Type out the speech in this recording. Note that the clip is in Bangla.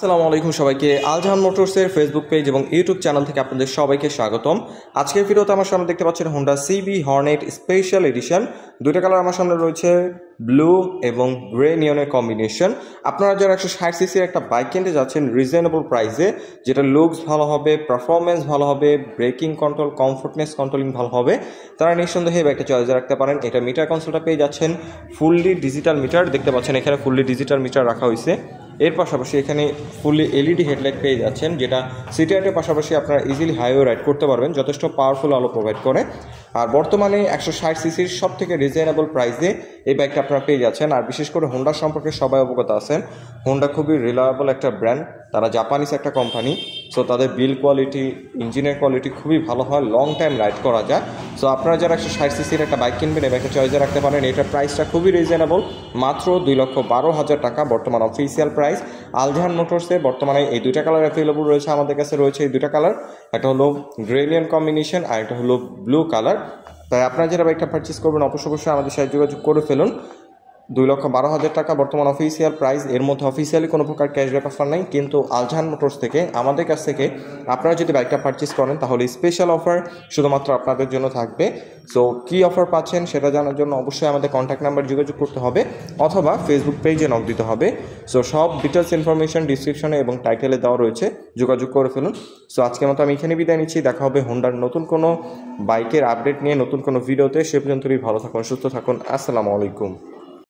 আসসালামু আলাইকুম সবাইকে আলজাহান মোটরসের ফেসবুক পেজ এবং ইউটিউব চ্যানেল থেকে আপনাদের সবাইকে স্বাগতম। আজকের ভিডিওতে আমার সামনে দেখতে পাচ্ছেন Honda CB hornet special edition. দুইটা কালার আমার সামনে রয়েছে, ব্লু এবং গ্রে নিয়নের কম্বিনেশন। আপনারা যারা 160 সিসির একটা বাইক কিনতে যাচ্ছেন রিজনেবল প্রাইসে, যেটা লুকস ভালো হবে, পারফরমেন্স ভালো হবে, ব্রেকিং কন্ট্রোল, কমফোর্টনেস কন্ট্রোলিং ভালো হবে, তারা নিঃসন্দেহে বাইকটা চয়েসে রাখতে পারেন। এটা মিটার কনসোলটা পেয়ে যাচ্ছেন ফুললি ডিজিটাল মিটার, দেখতে পাচ্ছেন এখানে ফুললি ডিজিটাল মিটার রাখা হয়েছে। এর পাশাপাশি এখানে ফুললি এলইডি হেডলাইট পেয়ে যাচ্ছেন, যেটা সিটি রাইডের পাশাপাশি আপনারা ইজিলি হাইওয়ে রাইড করতে পারবেন, যথেষ্ট পাওয়ারফুল আলো প্রোভাইড করে। আর বর্তমানে 160 সিসির সব থেকে রিজনেবল প্রাইসে এই বাইকটা আপনারা পেয়ে যাচ্ছেন। আর বিশেষ করে হোন্ডা সম্পর্কে সবাই অবগত আছেন, হোন্ডা খুবই রিলায়েবল একটা ব্র্যান্ড, তারা জাপানিজ একটা কোম্পানি। সো তাদের বিল কোয়ালিটি, ইঞ্জিনের কোয়ালিটি খুবই ভালো হয়, লং টাইম রাইড করা যায়। সো আপনারা যারা 160 সিসির একটা বাইক কিনবেন, এই বাইকটা চয়েসে রাখতে পারেন। এটার প্রাইসটা খুবই রিজনেবল, মাত্র 2,12,000 টাকা বর্তমান অফিসিয়াল প্রাইস। আলজাহান মোটরসে বর্তমানে এই দুইটা কালার অ্যাভেলেবল রয়েছে, আমাদের কাছে রয়েছে এই দুইটা কালার, একটা হলো গ্রেনিয়ান কম্বিনেশন আর একটা হলো ব্লু কালার। তাই আপনারা যারা বাইকটা পারচেস করবেন অবশ্যই আমাদের সাথে যোগাযোগ করে ফেলুন। 2,12,000 টাকা বর্তমান অফিসিয়াল প্রাইস। এর মধ্যে অফিসিয়ালি কোনো প্রকার ক্যাশব্যাক অফার নেই, কিন্তু আলজাহান মোটরস থেকে আমাদের কাছ থেকে আপনারা যদি বাইকটা পারচেস করেন তাহলে স্পেশাল অফার শুধুমাত্র আপনাদের জন্য থাকবে। সো কী অফার পাচ্ছেন সেটা জানার জন্য অবশ্যই আমাদের কন্ট্যাক্ট নাম্বার যোগাযোগ করতে হবে অথবা ফেসবুক পেজে নক দিতে হবে। সো সব ডিটেলস ইনফরমেশন ডিসক্রিপশনে এবং টাইটেলে দেওয়া রয়েছে, যোগাযোগ করে ফেলুন। সো আজকের মতো আমি এখানে বিদায় নিচ্ছি, দেখা হবে হোন্ডার নতুন কোনো বাইকের আপডেট নিয়ে নতুন কোনো ভিডিওতে। সে পর্যন্তই ভালো থাকুন, সুস্থ থাকুন। আসসালামু আলাইকুম।